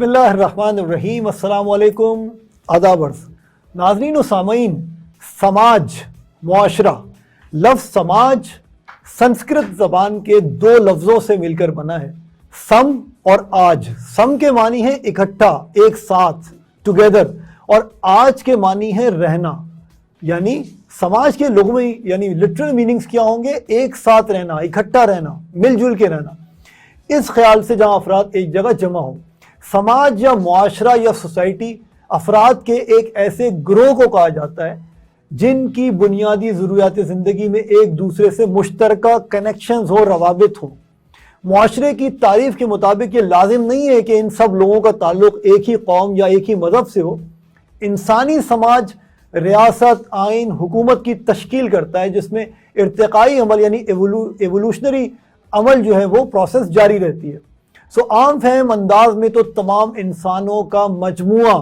बिस्मिल्लाहिर्रहमानिर्रहीम, अस्सलाम वालेकुम, आदाब अर्ज़। नाज़रीन व सामीन, समाज, मुआशरा, लफ्ज़ समाज संस्कृत ज़बान के दो लफ्ज़ों से मिलकर बना है, सम और आज। सम के मानी है इकट्ठा, एक साथ, टुगेदर, और आज के मानी है रहना। यानी समाज के लुग़वी यानी लिटरल मीनिंग्स क्या होंगे? एक साथ रहना, इकट्ठा रहना, मिलजुल के रहना। इस ख्याल से जहाँ अफराद एक जगह जमा हो। समाज या मुआशरा या सोसाइटी अफराद के एक ऐसे ग्रोह को कहा जाता है जिनकी बुनियादी ज़रूरियात ज़िंदगी में एक दूसरे से मुश्तरका कनेक्शंस हो, रवाबित हो। मुआशरे की तारीफ़ के मुताबिक ये लाजिम नहीं है कि इन सब लोगों का ताल्लुक़ एक ही कौम या एक ही मज़हब से हो। इंसानी समाज रियासत, आइन, हुकूमत की तश्कील करता है जिसमें इर्तिकाई अमल यानी एवोल्यूशनरी अमल जो है वो प्रोसेस जारी रहती है। सो आम फहम अंदाज में तो तमाम इंसानों का मजमुआ,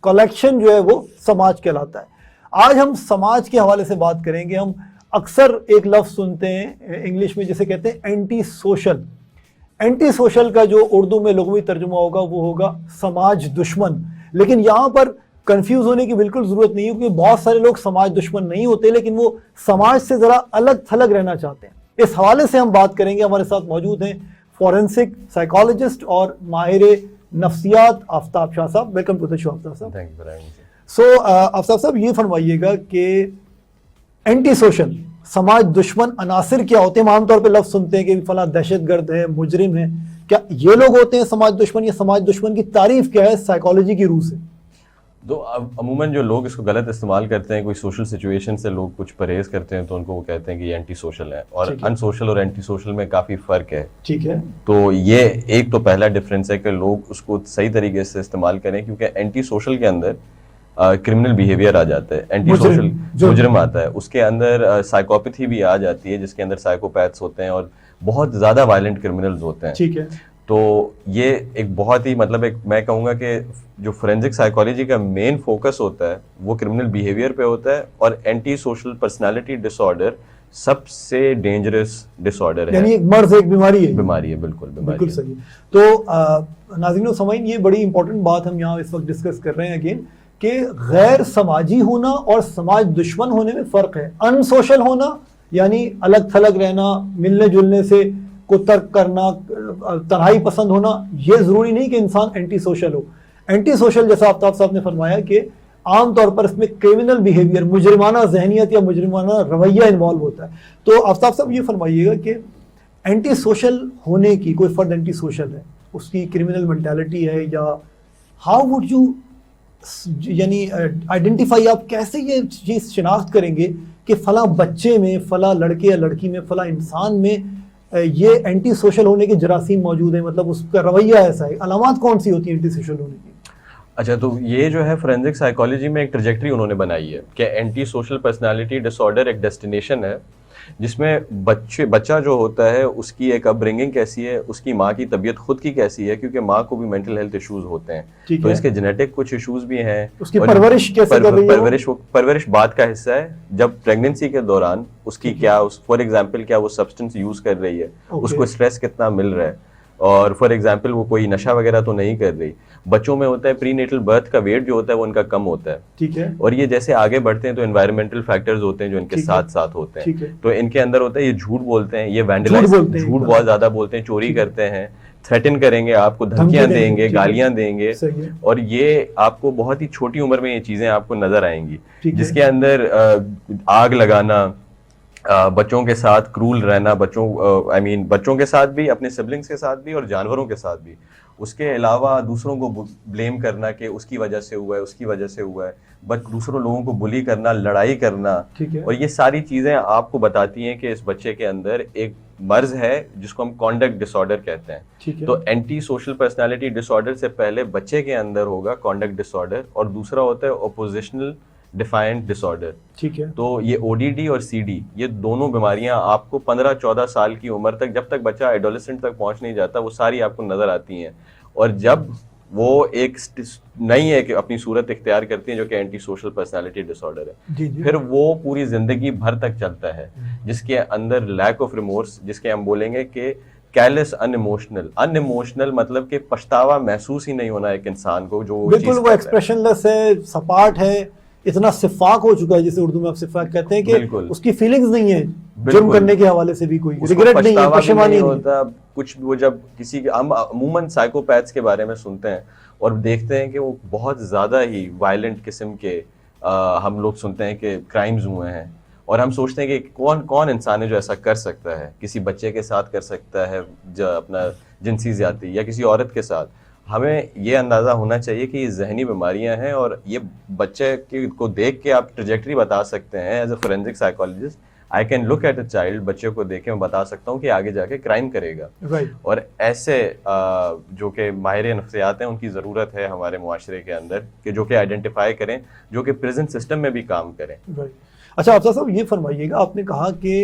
कलेक्शन जो है वो समाज कहलाता है। आज हम समाज के हवाले से बात करेंगे। हम अक्सर एक लफ्ज़ सुनते हैं इंग्लिश में जिसे कहते हैं एंटी सोशल। एंटी सोशल का जो उर्दू में लुग़वी तर्जुमा होगा वो होगा समाज दुश्मन। लेकिन यहाँ पर कंफ्यूज होने की बिल्कुल ज़रूरत नहीं है, क्योंकि बहुत सारे लोग समाज दुश्मन नहीं होते, लेकिन वो समाज से ज़रा अलग थलग रहना चाहते हैं। इस हवाले से हम बात करेंगे। हमारे साथ मौजूद हैं फॉरेंसिक साइकोलॉजिस्ट और माहिर नफ्सियात आफ्ताब शाह साहब। Welcome to the show Aftab साहब। Thank you. सो आफ्ताब साहब, ये फरमाइएगा कि एंटी सोशल, समाज दुश्मन अनासिर क्या होते हैं? हम आमतौर पर लफ्ज़ सुनते हैं कि फला दहशतगर्द है, मुजरिम है। क्या ये लोग होते हैं समाज दुश्मन, या समाज दुश्मन की तारीफ क्या है साइकोलॉजी की रूह से? तो अमूमन जो लोग इसको गलत इस्तेमाल करते हैं, कोई सोशल सिचुएशन से लोग कुछ परहेज करते हैं तो उनको वो कहते हैं कि ये एंटी सोशल है, और अनसोशल और एंटी सोशल में काफ़ी फ़र्क है। ठीक है। तो ये एक तो पहला डिफरेंस है कि लोग उसको सही तरीके से इस्तेमाल करें, क्योंकि एंटी सोशल के अंदर क्रिमिनल बिहेवियर आ जाता है, एंटी सोशल मुजरिम आता है, उसके अंदर साइकोपैथी भी आ जाती है जिसके अंदर साइकोपैथ्स होते हैं और बहुत ज़्यादा वायलेंट क्रिमिनल्स होते हैं। ठीक है। तो ये एक बहुत ही एक मैं कहूँगा कि जो फोरेंसिक साइकोलॉजी का मेन फोकस होता है वो क्रिमिनल बिहेवियर पे होता है, और एंटी सोशल पर्सनालिटी डिसऑर्डर सबसे डेंजरस डिसऑर्डर है। यानी एक मर्ज, एक बीमारी है। बीमारी है, बिल्कुल बीमारी। बिल्कुल सही। तो नाज़रीन समझ, ये बड़ी इंपॉर्टेंट बात हम यहाँ इस वक्त डिस्कस कर रहे हैं अगेन, कि गैर समाजी होना और समाज दुश्मन होने में फ़र्क है। अनसोशल होना यानी अलग थलग रहना, मिलने जुलने से को तर्क करना, तन्हाई पसंद होना, ये ज़रूरी नहीं कि इंसान एंटी सोशल हो। एंटी सोशल, जैसा आफ्ताब साहब ने फरमाया कि आमतौर पर इसमें क्रिमिनल बिहेवियर, मुजरिमाना जहनियत या मुजरिमाना रवैया इन्वॉल्व होता है। तो आफ्ताब साहब ये फरमाइएगा कि एंटी सोशल होने की, कोई फ़र्द एंटी सोशल है, उसकी क्रिमिनल मेंटालिटी है, या हाउ वुड यू यानी आइडेंटिफाई, आप कैसे ये चीज़ शिनाख्त करेंगे कि फ़ला बच्चे में, फ़ला लड़के या लड़की में, फ़ला इंसान में ये एंटी सोशल होने के जरासीम मौजूद है? मतलब उसका रवैया ऐसा है, अलामत कौन सी होती है एंटी सोशल होने की? अच्छा, तो ये जो है फोरेंसिक साइकोलॉजी में एक ट्रजेक्टरी उन्होंने बनाई है कि एंटी सोशल पर्सनालिटी डिसऑर्डर एक डेस्टिनेशन है जिसमें बच्चा जो होता है उसकी एक अपब्रिंगिंग कैसी है, उसकी माँ की तबीयत खुद की कैसी है, क्योंकि माँ को भी मेंटल हेल्थ इश्यूज होते हैं, तो इसके जेनेटिक कुछ इश्यूज भी हैं। उसकी परवरिश कैसे कर रही है? परवरिश बात का हिस्सा है। जब प्रेगनेंसी के दौरान उसकी क्या, फॉर एग्जाम्पल क्या वो सब्सटेंस यूज कर रही है, उसको स्ट्रेस कितना मिल रहा है, और फॉर एग्जाम्पल वो कोई नशा वगैरह तो नहीं कर रही। बच्चों में होता है प्रीनेटल बर्थ का वेट जो होता है वो उनका कम होता है। ठीक है। और ये जैसे आगे बढ़ते हैं तो एनवायरमेंटल फैक्टर्स होते हैं जो इनके साथ साथ होते हैं। तो इनके अंदर होता है ये झूठ बोलते हैं, ये वैंडलाइज, झूठ बहुत ज्यादा बोलते हैं, चोरी करते हैं, थ्रेटन करेंगे, आपको धमकियां देंगे, गालियां देंगे, और ये आपको बहुत ही छोटी उम्र में ये चीजें आपको नजर आएंगी, जिसके अंदर आग लगाना, बच्चों के साथ क्रूल रहना, बच्चों के साथ भी, अपने सिबलिंग्स के साथ भी और जानवरों के साथ भी। उसके अलावा दूसरों को ब्लेम करना कि उसकी वजह से हुआ है, उसकी वजह से हुआ है, बट दूसरों लोगों को बुली करना, लड़ाई करना, और ये सारी चीज़ें आपको बताती हैं कि इस बच्चे के अंदर एक मर्ज है जिसको हम कॉन्डक्ट डिसऑर्डर कहते हैं। तो एंटी सोशल पर्सनालिटी डिसऑर्डर से पहले बच्चे के अंदर होगा कॉन्डक्ट डिसऑर्डर, और दूसरा होता है ओपोजिशनल डिफाइंड डिसऑर्डर। ठीक है। तो ये ओडीडी और सीडी, ये दोनों बीमारियां आपको 15-14 साल की उम्र तक, जब तक बच्चा एडोलेसेंट तक पहुंच नहीं जाता, वो सारी आपको नजर आती हैं। और जब वो एक नई एक अपनी सूरत इख्तियार करती है जो कि एंटी सोशल पर्सनालिटी डिसऑर्डर है, फिर वो पूरी जिंदगी भर तक चलता है, जिसके अंदर लैक ऑफ रिमोर्स, जिसके हम बोलेंगे कि कैलेस, अनइमोशनल मतलब कि पछतावा महसूस ही नहीं होना एक इंसान को जो बिल्कुल वो एक्सप्रेशनलेस है, सपाट है, इतना सिफाक हो चुका है, जिसे उर्दू में आप सिफाक कहते हैं कि उसकी फीलिंग्स नहीं है जुर्म करने के हवाले से भी, कोई रिग्रेट नहीं है, पशेमानी नहीं होता कुछ। वो जब किसी हम अमूमन साइकोपैथ्स के बारे में सुनते हैं और देखते हैं कि वो बहुत ज्यादा ही वायलेंट किस्म के हम लोग सुनते हैं कि क्राइम्स हुए हैं, और हम सोचते हैं कि कौन कौन इंसान है जो ऐसा कर सकता है, किसी बच्चे के साथ कर सकता है जो अपना जिनसी ज्यादती, या किसी औरत के साथ। हमें ये अंदाज़ा होना चाहिए कि ये जहनी बीमारियां हैं, और ये बच्चे को देख के आप ट्रेजेक्टरी बता सकते हैं। As a forensic psychologist I can look at a child, बच्चे को देख के मैं बता सकता हूँ कि आगे जाके क्राइम करेगा। और ऐसे जो कि माहिर नफ्सियात हैं उनकी ज़रूरत है हमारे मुआशरे के अंदर, कि जो कि आइडेंटिफाई करें, जो कि प्रेजेंट सिस्टम में भी काम करें। अच्छा अफसर साहब ये फरमाइएगा, आपने कहा कि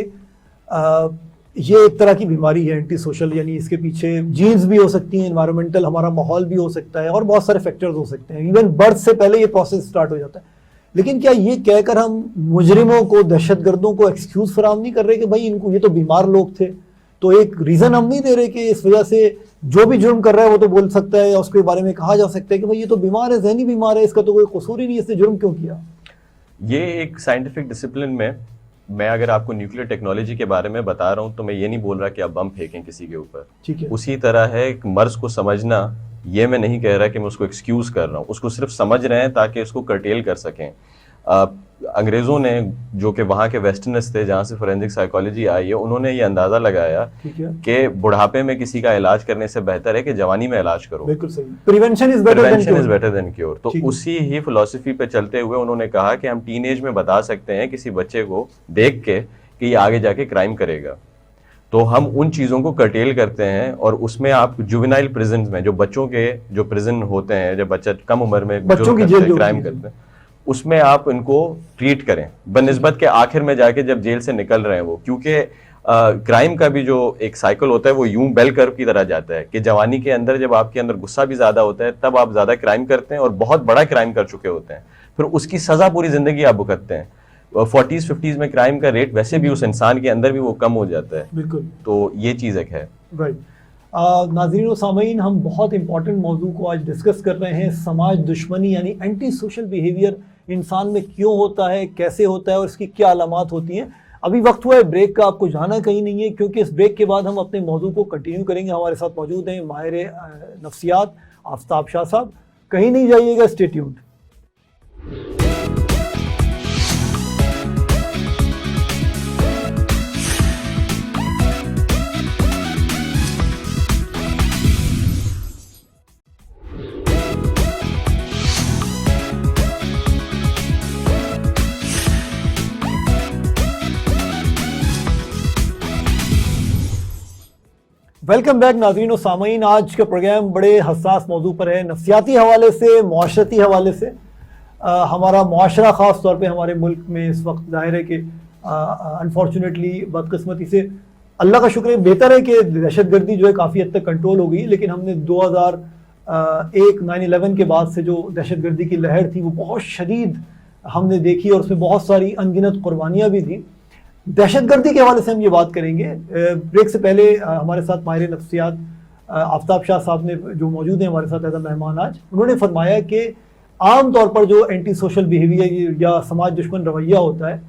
ये एक तरह की बीमारी है एंटी सोशल, यानी इसके पीछे जीन्स भी हो सकती हैं, एनवायरमेंटल हमारा माहौल भी हो सकता है, और बहुत सारे फैक्टर्स हो सकते हैं, इवन बर्थ से पहले ये प्रोसेस स्टार्ट हो जाता है। लेकिन क्या ये कहकर हम मुजरिमों को, दहशतगर्दों को एक्सक्यूज फराहम नहीं कर रहे कि भाई इनको, ये तो बीमार लोग थे, तो एक रीज़न हम नहीं दे रहे कि इस वजह से जो भी जुर्म कर रहा है वो तो बोल सकता है, या उसके बारे में कहा जा सकता है कि भाई ये तो बीमार है, जहनी बीमार है, इसका तो कोई कसूर ही नहीं, इसने जुर्म क्यों किया। ये एक साइंटिफिक डिसिप्लिन में, मैं अगर आपको न्यूक्लियर टेक्नोलॉजी के बारे में बता रहा हूँ तो मैं ये नहीं बोल रहा कि आप बम फेंकें किसी के ऊपर, ठीक है। उसी तरह है एक मर्ज को समझना, ये मैं नहीं कह रहा कि मैं उसको एक्सक्यूज कर रहा हूँ, उसको सिर्फ समझ रहे हैं ताकि उसको कर्टेल कर सकें। अंग्रेजों ने, जो कि वहाँ के वेस्टर्नर्स थे जहाँ से फोरेंसिक साइकोलॉजी आई है, उन्होंने ये अंदाजा लगाया कि बुढ़ापे में किसी का इलाज करने से बेहतर है कि जवानी में इलाज करो। बिल्कुल सही, prevention is better than cure. तो उसी ही फिलॉसफी पे चलते हुए उन्होंने कहा कि हम टीनेज में बता सकते हैं किसी बच्चे को देख के कि ये आगे जाके क्राइम करेगा, तो हम उन चीज़ों को कर्टेल करते हैं। और उसमें आप जुवेनाइल प्रिजन में, जो बच्चों के जो प्रिजन होते हैं, जब बच्चा कम उम्र में क्राइम करते हैं, उसमें आप इनको ट्रीट करें बनिस्बत के आखिर में जाके जब जेल से निकल रहे हैं वो, क्योंकि क्राइम का भी जो एक साइकिल होता है वो यूं बेल कर्व की तरह जाता है कि जवानी के अंदर जब आपके अंदर गुस्सा भी ज्यादा होता है तब आप ज्यादा क्राइम करते हैं और बहुत बड़ा क्राइम कर चुके होते हैं, फिर उसकी सजा पूरी जिंदगी आप भुगतते हैं। 40s 50s में क्राइम का रेट वैसे भी उस इंसान के अंदर भी वो कम हो जाता है। बिल्कुल, तो ये चीज़ एक है। राइट। नाज़रीन और सामीन, हम बहुत इंपॉर्टेंट मौजू को आज डिस्कस कर रहे हैं, समाज दुश्मनी यानी एंटी सोशल बिहेवियर इंसान में क्यों होता है, कैसे होता है और इसकी क्या अलामात होती हैं। अभी वक्त हुआ है ब्रेक का, आपको जाना कहीं नहीं है, क्योंकि इस ब्रेक के बाद हम अपने मौजू को कंटिन्यू करेंगे। हमारे साथ मौजूद हैं माहिर नफ्सियात आफ्ताब शाह साहब, कहीं नहीं जाइएगा, स्टे ट्यून्ड। वेलकम बैक नाज़रीन और सामीन। आज का प्रोग्राम बड़े हसास मौजू पर है, नफ्सियाती हवाले से, मुआशरती हवाले से। हमारा मुआशरा ख़ास तौर पे हमारे मुल्क में इस वक्त ज़ाहिर है कि अनफॉर्चुनेटली, बदकिस्मती से, अल्लाह का शुक्र है, बेहतर है कि दहशतगर्दी जो है काफ़ी हद तक कंट्रोल हो गई, लेकिन हमने 2001 9/11 के बाद से जो दहशतगर्दी की लहर थी वो बहुत शदीद हमने देखी और उसमें बहुत सारी अनगिनत कुर्बानियाँ भी थी। दहशतगर्दी के हवाले से हम ये बात करेंगे। ब्रेक से पहले हमारे साथ माहिर नफ्सियात आफ्ताब शाह साहब ने, जो मौजूद हैं हमारे साथ एज अ मेहमान आज, उन्होंने फरमाया कि आम तौर पर जो एंटी सोशल बिहेवियर या समाज दुश्मन रवैया होता है,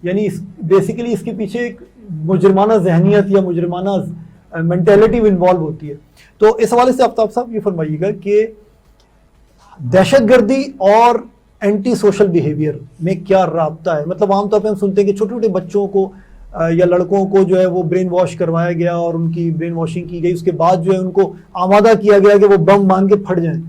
यानी बेसिकली इसके पीछे एक मुजरमाना जहनीत या मुजरमाना मेंटेलिटी इन्वॉल्व होती है। तो इस हवाले से आफ्ताब साहब ये फरमाइएगा कि दहशतगर्दी और एंटी सोशल बिहेवियर में क्या राब्ता है। मतलब आमतौर पे हम सुनते हैं कि छोटे छोटे बच्चों को या लड़कों को जो है वो ब्रेन वॉश करवाया गया और उनकी ब्रेन वॉशिंग की गई, उसके बाद जो है उनको आमादा किया गया कि वो बम मान के फट जाएं।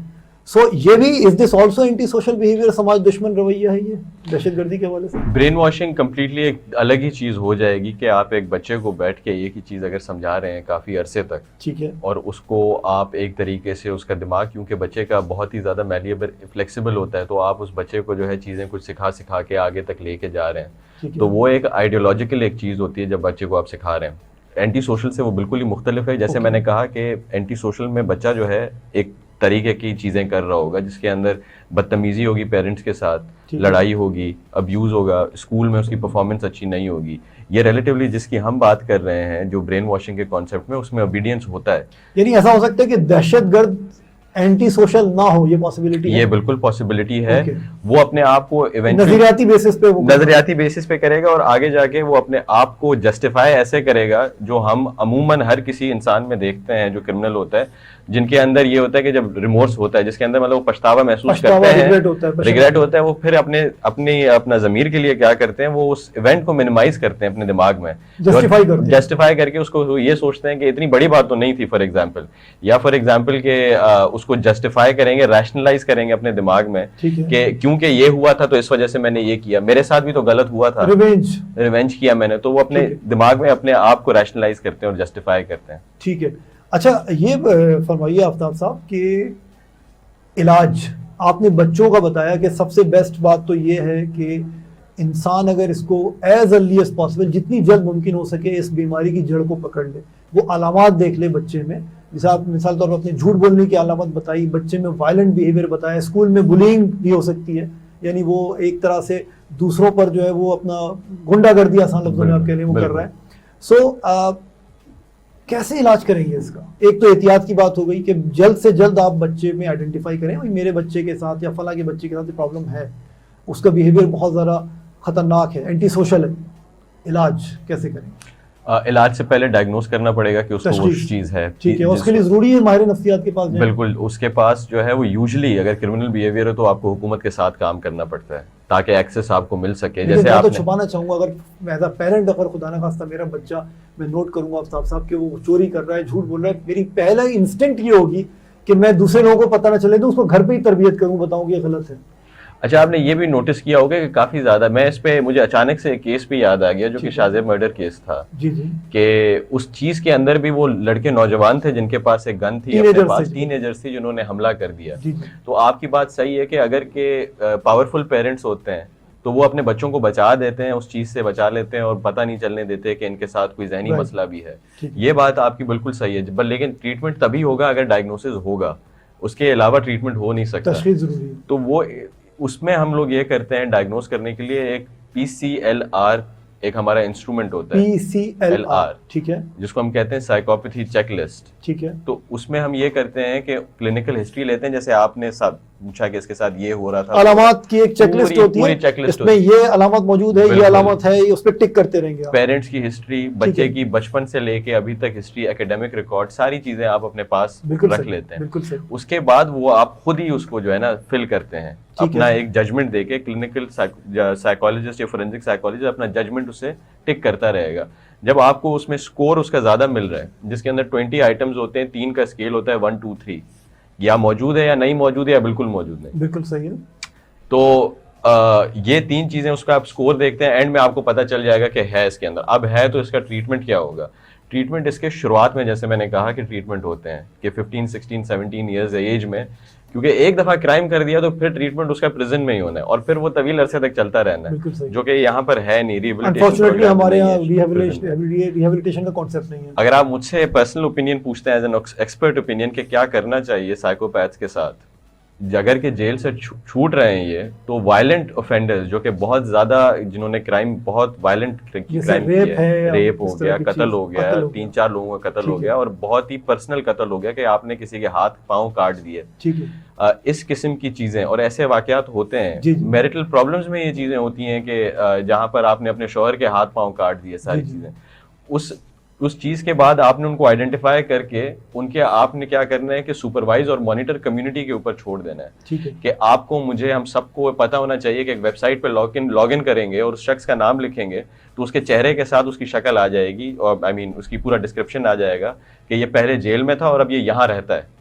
सो ये भी, is this also anti social behaviour, समाज दुश्मन रवैया है ये दहशतगर्दी के हवाले से? ब्रेन वॉशिंग कम्प्लीटली एक अलग ही चीज़ हो जाएगी कि आप एक बच्चे को बैठ के एक ही चीज़ अगर समझा रहे हैं काफ़ी अरसे तक, ठीक है, और उसको आप एक तरीके से उसका दिमाग, क्योंकि बच्चे का बहुत ही ज़्यादा मैलिएबल फ्लेक्सिबल होता है, तो आप उस बच्चे को जो है चीज़ें कुछ सिखा के आगे तक लेके जा रहे हैं, तो वो एक आइडियोलॉजिकल एक चीज़ होती है जब बच्चे को आप सिखा रहे हैं। एंटी सोशल से वो बिल्कुल ही मुख्तलिफ है। जैसे मैंने कहा कि एंटी सोशल में बच्चा जो है एक तरीके की चीजें कर रहा होगा, जिसके अंदर बदतमीजी होगी पेरेंट्स के साथ, लड़ाई होगी, अब्यूज होगा, स्कूल में उसकी परफॉर्मेंस अच्छी नहीं होगी। ये रिलेटिवली जिसकी हम बात कर रहे हैं, जो ब्रेन वॉशिंग के कॉन्सेप्ट में, उसमें ओबीडियंस होता है। यानी ऐसा हो सकता है कि दहशतगर्द एंटी सोशल ना हो, ये पॉसिबिलिटी है? ये बिल्कुल पॉसिबिलिटी है। वो अपने आप को नजरियाती बेसिस पे करेगा और आगे जाके वो अपने आप को जस्टिफाई ऐसे करेगा, जो हम अमूमन हर किसी इंसान में देखते हैं जो क्रिमिनल होता है, जिनके अंदर ये होता है कि जब रिमोर्स होता है, जिसके अंदर मतलब वो पछतावा महसूस करते हैं, रिग्रेट होता है, वो फिर अपना ज़मीर के लिए क्या करते हैं, वो उस इवेंट को मिनिमाइज करते हैं अपने दिमाग में, जस्टिफाई करके उसको ये सोचते हैं कि इतनी बड़ी बात तो नहीं थी फॉर एग्जाम्पल, या फॉर एग्जाम्पल के उसको जस्टिफाई करेंगे, रैशनलाइज करेंगे अपने दिमाग में कि क्योंकि ये हुआ था तो इस वजह से मैंने ये किया, मेरे साथ भी तो गलत हुआ था, रिवेंज किया मैंने, तो वो अपने दिमाग में अपने आप को रैशनलाइज करते हैं और जस्टिफाई करते हैं। ठीक है। अच्छा, ये फरमाइए आफ्ताब साहब कि इलाज आपने बच्चों का बताया कि सबसे बेस्ट बात तो ये है कि इंसान अगर इसको एज अर्ली एज पॉसिबल, जितनी जल्द मुमकिन हो सके, इस बीमारी की जड़ को पकड़ ले, वो अलामात देख ले बच्चे में। जैसे आप मिसाल तौर पर अपने झूठ बोलने की अलामत बताई, बच्चे में वायलेंट बिहेवियर बताया, स्कूल में बुलिंग भी हो सकती है, यानी वो एक तरह से दूसरों पर जो है वो अपना गुंडागर्दी, आसान लफ्जों में आप कह रहे हैं, वो कर रहा है। सो कैसे इलाज करेंगे इसका? एक तो एहतियात की बात हो गई कि जल्द से जल्द आप बच्चे में आइडेंटिफाई करें, भाई मेरे बच्चे के साथ या फला के बच्चे के साथ प्रॉब्लम है, उसका बिहेवियर बहुत ज़्यादा खतरनाक है, एंटी सोशल है। इलाज कैसे करें? इलाज से पहले डायग्नोस करना पड़ेगा कि उसको वो चीज है। ठीक है, उसके लिए जरूरी है माहिर नफ्सियात के पास? बिल्कुल, उसके पास जो है वो यूजुअली अगर क्रिमिनल बिहेवियर है तो आपको हुकूमत के साथ काम करना पड़ता है ताकि एक्सेस आपको मिल सके। जैसे आप तो छुपाना चाहूंगा, अगर मैं एज अ पेरेंट, अगर खुदा ना खास्ता मेरा बच्चा, मैं नोट करूंगा आफ्ताब साहब कि वो चोरी कर रहा है, झूठ बोल रहा है, मेरी पहला इंस्टिंक्ट ये होगी कि मैं दूसरे लोगों को पता ना चले तो उसको घर पे ही तरबियत करूं, बताऊं कि ये गलत है। अच्छा, आपने ये भी नोटिस किया होगा कि काफी ज्यादा, मैं इस पे मुझे अचानक से एक केस भी याद आ गया जो कि शाज़ेब मर्डर केस था। जी जी। कि उस चीज के अंदर भी वो लड़के नौजवान थे जिनके पास एक गन थी, अपने पास टीनेजर्स थी जिन्होंने हमला कर दिया। तो आपकी बात सही है कि अगर के पावरफुल पेरेंट्स होते हैं तो वो अपने बच्चों को बचा देते हैं, उस चीज से बचा लेते हैं और पता नहीं चलने देते कि इनके साथ कोई जहनी मसला भी है। ये बात आपकी बिल्कुल सही है, लेकिन ट्रीटमेंट तभी होगा अगर डायग्नोसिस होगा, उसके अलावा ट्रीटमेंट हो नहीं सकता। तो वो उसमें हम लोग ये करते हैं, डायग्नोस करने के लिए एक PCLR एक हमारा इंस्ट्रूमेंट होता है, PCLR, ठीक है, जिसको हम कहते हैं साइकोपैथी चेकलिस्ट। ठीक है। तो उसमें हम ये करते हैं कि क्लिनिकल हिस्ट्री लेते हैं, जैसे आपने पूछा कि इसके साथ ये हो रहा था, अलामत की एक चेकलिस्ट होती है, इसमें ये अलामत मौजूद है, ये अलामत है, उस पर टिक करते रहेंगे। पेरेंट्स की हिस्ट्री, बच्चे की बचपन से लेके अभी तक हिस्ट्री, एकेडमिक रिकॉर्ड, सारी चीजें आप अपने पास रख लेते हैं। उसके बाद वो आप खुद ही उसको जो है ना फिल करते हैं, अपना एक जजमेंट देके, क्लिनिकल साइकोलॉजिस्ट या फोरेंसिक साइकोलॉजिस्ट अपना जजमेंट उसे टिक करता रहेगा। जब आपको उसमें स्कोर उसका ज्यादा मिल रहा है, जिसके अंदर 20 आइटम्स होते हैं, 3 का स्केल होता है, 1 2 3, या मौजूद है या नहीं मौजूद है या बिल्कुल मौजूद नहीं। बिल्कुल सही है। तो ये 3 चीजें उसका आप स्कोर देखते हैं, एंड में आपको पता चल जाएगा कि है इसके अंदर। अब है तो इसका ट्रीटमेंट क्या होगा? ट्रीटमेंट इसके शुरुआत में, जैसे मैंने कहा कि ट्रीटमेंट होते हैं कि 15 16 17 ईयर्स एज में, क्योंकि एक दफा क्राइम कर दिया तो फिर ट्रीटमेंट उसका प्रिजन में ही होना है और फिर वो तवील अरसे तक चलता रहना है, जो कि यहाँ पर है नहीं। रिहेबिलिटेशन हमारे यहाँ रिहेबिलिटेशन का कॉन्सेप्ट नहीं है। अगर आप मुझसे पर्सनल ओपिनियन पूछते हैं एज एन एक्सपर्ट ओपिनियन कि क्या करना चाहिए साइकोपैथ्स के साथ, अगर के जेल से छूट रहे हैं ये, तो वायलेंट ऑफेंडर्स जो कि बहुत ज्यादा, जिन्होंने क्राइम, बहुत वायलेंट क्राइम किया, रेप हो गया, कत्ल हो गया, 3-4 लोगों का कत्ल हो गया और बहुत ही पर्सनल कत्ल हो गया कि आपने किसी के हाथ पांव काट दिए, इस किस्म की चीजें और ऐसे वाकयात होते हैं। मैरिटल प्रॉब्लम्स में ये चीजें होती हैं कि जहां पर आपने अपने शौहर के हाथ पांव काट दिए, सारी चीजें, उस चीज के बाद आपने उनको आइडेंटिफाई करके उनके आपने क्या करना है कि सुपरवाइज और मॉनिटर कम्युनिटी के ऊपर छोड़ देना है। ठीक है कि आपको, मुझे, हम सबको पता होना चाहिए कि एक वेबसाइट पे लॉग इन करेंगे और उस शख्स का नाम लिखेंगे तो उसके चेहरे के साथ उसकी शक्ल आ जाएगी और उसकी पूरा डिस्क्रिप्शन आ जाएगा कि ये पहले जेल में था और अब ये यहाँ रहता है।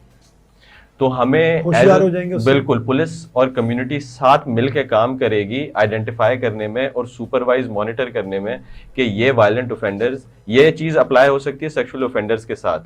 तो हमें बिल्कुल पुलिस और कम्युनिटी साथ मिलकर काम करेगी आइडेंटिफाई करने में और सुपरवाइज मॉनिटर करने में कि ये वायलेंट ऑफेंडर्स, ये चीज अप्लाई हो सकती है सेक्सुअल ऑफेंडर्स के साथ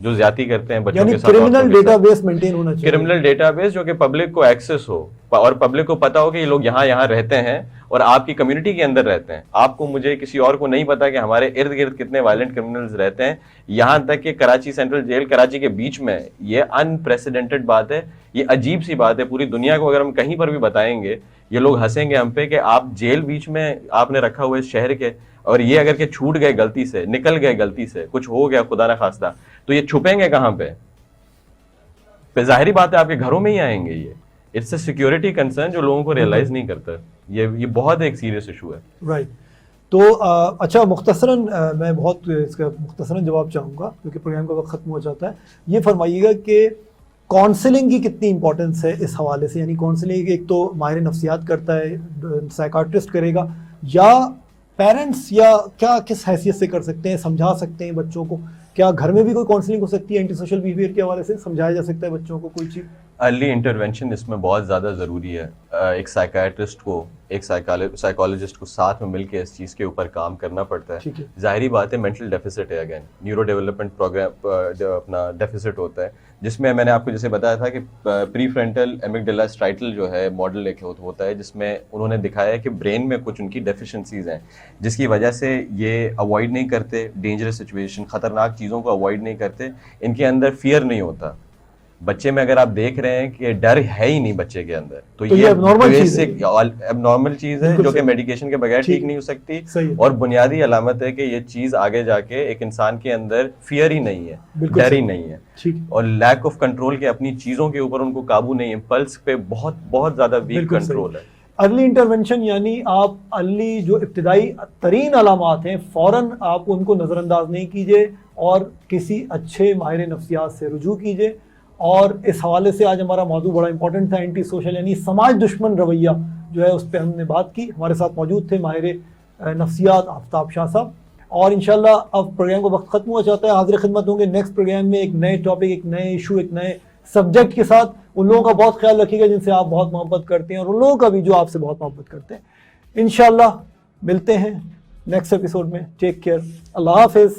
जो ज्यादती करते हैं बच्चों के साथ। क्रिमिनल डेटाबेस मेंटेन होना चाहिए, क्रिमिनल डेटाबेस जो कि पब्लिक को एक्सेस हो और पब्लिक को पता हो कि ये लोग यहाँ रहते हैं और आपकी कम्युनिटी के अंदर रहते हैं, आपको मुझे किसी और को नहीं पता कि हमारे इर्द गिर्द कितने वायलेंट क्रिमिनल्स रहते हैं। यहाँ तक कि कराची सेंट्रल जेल कराची के बीच में, ये अनप्रेसिडेंटेड बात है, ये अजीब सी बात है। पूरी दुनिया को अगर हम कहीं पर भी बताएंगे ये लोग हंसेंगे हम पे कि आप जेल बीच में आपने रखा हुआ इस शहर के, और ये अगर के छूट गए गलती से, निकल गए गलती से, कुछ हो गया खुदा ना खास्ता, तो ये छुपेंगे कहाँ पे जाहिर बात है आपके घरों में ही आएंगे। ये इट्स अ सिक्योरिटी कंसर्न जो लोगों को रियलाइज नहीं करता। ये बहुत एक सीरियस इशू है। राइट। तो अच्छा, मुख्तसरन मैं बहुत इसका मुख्तसरन जवाब चाहूँगा क्योंकि प्रोग्राम का वक्त ख़त्म हो जाता है। ये फरमाइएगा कि काउंसलिंग की कितनी इंपॉर्टेंस है इस हवाले से, यानी काउंसलिंग एक तो माहिर नफ्सियात करता है, साइकाट्रिस्ट करेगा, या पेरेंट्स, या क्या किस हैसियत से कर सकते हैं, समझा सकते हैं बच्चों को? क्या घर में भी कोई काउंसलिंग हो सकती है एंटी सोशल बिहेवियर के हवाले से, समझाया जा सकता है बच्चों को कोई चीज़? अर्ली इंटरवेंशन इसमें बहुत ज़्यादा ज़रूरी है। एक साइकाट्रिस्ट को, एक साइकोलॉजिस्ट को साथ में मिलकर इस चीज़ के ऊपर काम करना पड़ता है। जाहिर बात है मेंटल डेफिसिट है, अगेन न्यूरो डेवलपमेंट प्रोग्राम अपना डेफिसिट होता है, जिसमें मैंने आपको जैसे बताया था कि प्री फ्रंटल एमिगडाला स्ट्राइटल जो है मॉडल एक होता है, जिसमें उन्होंने दिखाया है कि ब्रेन में कुछ उनकी डेफिशिएंसीज हैं जिसकी वजह से ये अवॉइड नहीं करते डेंजरस सिचुएशन, ख़तरनाक चीज़ों को अवॉइड नहीं करते, इनके अंदर फियर नहीं होता। बच्चे में अगर आप देख रहे हैं कि डर है ही नहीं बच्चे के अंदर, तो ये एबनॉर्मल चीज है जो कि मेडिकेशन के बगैर ठीक नहीं हो सकती, और बुनियादी अलामत है कि ये चीज आगे जाके एक इंसान के अंदर फियर ही नहीं है, डर ही नहीं है, और लैक ऑफ कंट्रोल के अपनी चीजों के ऊपर उनको काबू नहीं है, पल्स पे बहुत बहुत ज्यादा वीक कंट्रोल है। अर्ली इंटरवेंशन यानी आप अर्ली जो इब्तिदाई तरीन अलामात हैं फौरन आप उनको नज़रअंदाज नहीं कीजिए और किसी अच्छे माहिर नफ्सियात से रुजू कीजिए। और इस हवाले से आज हमारा मौजूद बड़ा इंपॉर्टेंट था, एंटी सोशल यानी समाज दुश्मन रवैया जो है, उस पर हमने बात की। हमारे साथ मौजूद थे माहिर नफ्सियात आफ्ताब शाह साहब, और इंशाल्लाह अब प्रोग्राम का वक्त ख़त्म हो जाता है, हाजिर खिदमत होंगे नेक्स्ट प्रोग्राम में एक नए टॉपिक, एक नए इशू, एक नए सब्जेक्ट के साथ। उन लोगों का बहुत ख्याल रखिएगा जिनसे आप बहुत मोहब्बत करते हैं, और उन लोगों का भी जो आपसे बहुत मोहब्बत करते हैं। इंशाल्लाह मिलते हैं नेक्स्ट एपिसोड में। टेक केयर, अल्लाह हाफिज़।